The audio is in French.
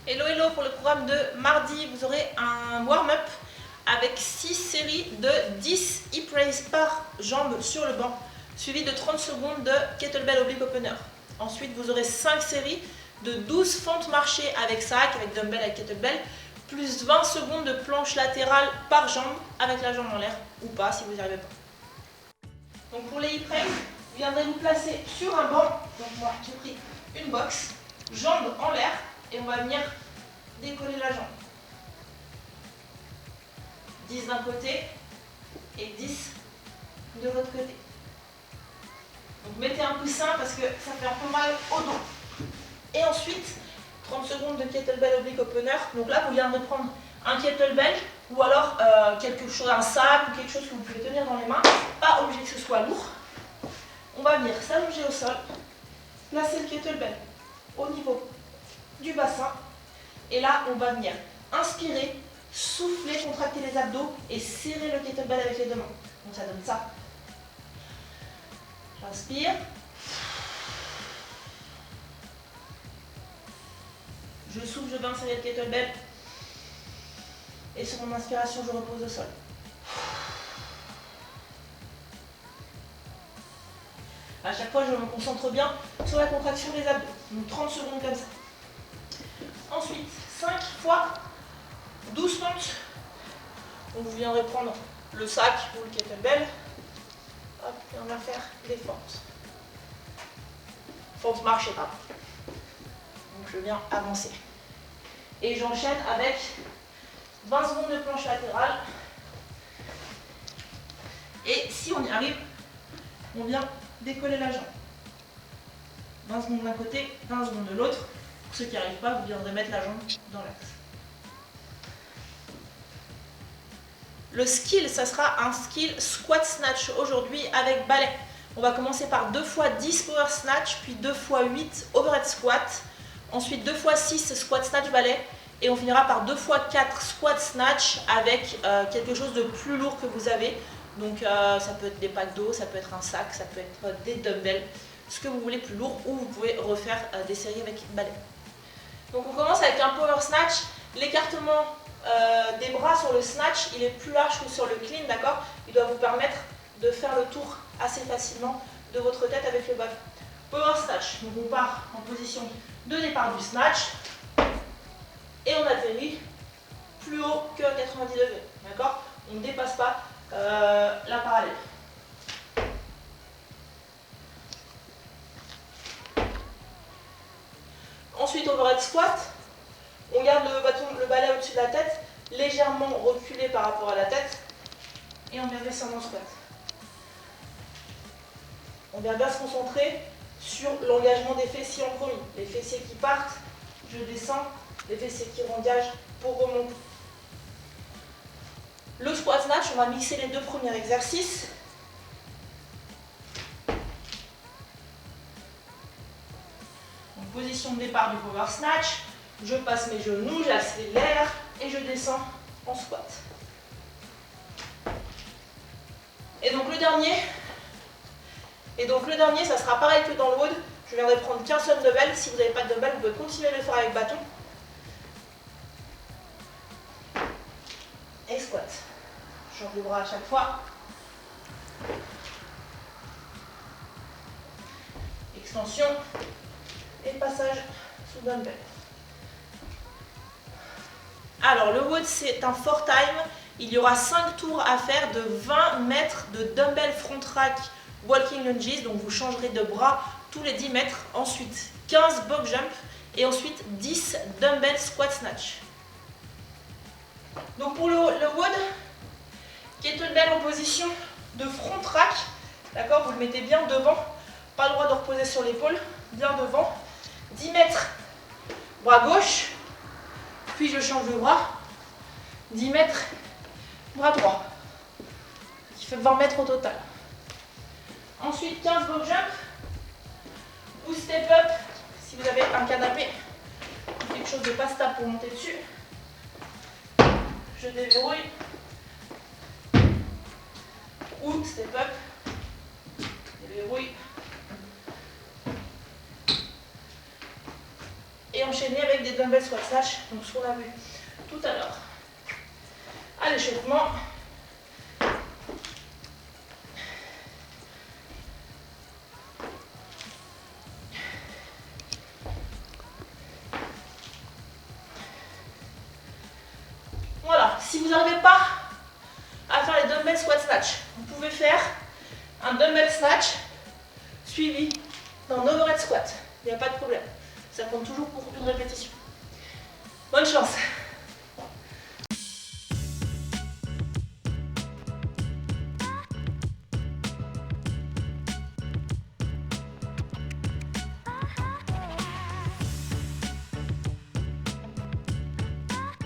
Hello hello, pour le programme de mardi, vous aurez un warm-up avec 6 séries de 10 hip raise par jambe sur le banc, suivi de 30 secondes de kettlebell oblique opener. Ensuite, vous aurez 5 séries de 12 fentes marchées avec sac, avec dumbbell, avec kettlebell, plus 20 secondes de planche latérale par jambe avec la jambe en l'air, ou pas si vous n'y arrivez pas. Donc pour les hip raise, vous viendrez vous placer sur un banc. Donc moi j'ai pris une box, jambes en l'air, et on va venir décoller la jambe. 10 d'un côté et 10 de l'autre côté. Donc mettez un coussin parce que ça fait un peu mal au dos. Et ensuite, 30 secondes de kettlebell oblique opener. Donc là, vous viendrez prendre un kettlebell ou alors quelque chose, un sac ou quelque chose que vous pouvez tenir dans les mains. Pas obligé que ce soit lourd. On va venir s'allonger au sol, placer le kettlebell au niveau du bassin. Et là, on va venir inspirer, souffler, contracter les abdos et serrer le kettlebell avec les deux mains. Donc ça donne ça. J'inspire. Je souffle, je viens serrer le kettlebell. Et sur mon inspiration, je repose au sol. À chaque fois, je me concentre bien sur la contraction des abdos. Donc 30 secondes comme ça. Ensuite, 5 fois 12 fentes. Donc vous viendrez prendre le sac ou le kettlebell. Hop, et on va faire des fentes. Fentes marchées, pardon. Donc je viens avancer. Et j'enchaîne avec 20 secondes de planche latérale. Et si on y arrive, on vient décoller la jambe. 20 secondes d'un côté, 20 secondes de l'autre. Pour ceux qui n'y arrivent pas, vous viendrez mettre la jambe dans l'axe. Le skill, ça sera un skill squat snatch aujourd'hui avec balai. On va commencer par 2 x 10 power snatch, puis 2 x 8 overhead squat. Ensuite 2 x 6 squat snatch balai. Et on finira par 2 x 4 squat snatch avec quelque chose de plus lourd que vous avez. Donc ça peut être des packs d'eau, ça peut être un sac, ça peut être des dumbbells, ce que vous voulez plus lourd, ou vous pouvez refaire des séries avec balai. Donc on commence avec un power snatch. L'écartement des bras sur le snatch, il est plus large que sur le clean, d'accord? Il doit vous permettre de faire le tour assez facilement de votre tête avec le ballon. Power snatch, donc on part en position de départ du snatch et on atterrit plus haut que 90 degrés, d'accord? On ne dépasse pas la parallèle. Ensuite, overhead squat. On garde le balai au-dessus de la tête, légèrement reculé par rapport à la tête, et on vient descendre en squat. On vient bien se concentrer sur l'engagement des fessiers en premier. Les fessiers qui partent, je descends, les fessiers qui engagent pour remonter. Le squat snatch, on va mixer les deux premiers exercices. En position de départ du power snatch. Je passe mes genoux, j'accélère et je descends en squat. Et donc le dernier, ça sera pareil que dans le WOD. Je viendrai prendre qu'un seul dumbbell. Si vous n'avez pas de dumbbell, vous pouvez continuer de le faire avec bâton. Et squat. Je change le bras à chaque fois. Extension et passage sous dumbbell. Alors le WOD, c'est un 4 time. Il y aura 5 tours à faire de 20 mètres de dumbbell front rack walking lunges. Donc vous changerez de bras tous les 10 mètres. Ensuite 15 box jump et ensuite 10 dumbbell squat snatch. Donc pour le WOD, kettlebell en position de front rack. D'accord, vous le mettez bien devant. Pas le droit de reposer sur l'épaule. Bien devant. 10 mètres bras gauche. Puis je change de bras, 10 mètres, bras droit, qui fait 20 mètres au total. Ensuite, 15 box jump ou step up, si vous avez un canapé ou quelque chose de pas stable pour monter dessus. Je déverrouille ou step up, déverrouille. Et enchaîner avec des dumbbell squat snatch, donc ce qu'on a vu tout à l'heure à l'échauffement. Voilà, si vous n'arrivez pas à faire les dumbbell squat snatch, vous pouvez faire un dumbbell snatch suivi d'un overhead squat. Il n'y a pas de problème. Ça compte toujours pour une répétition. Bonne chance!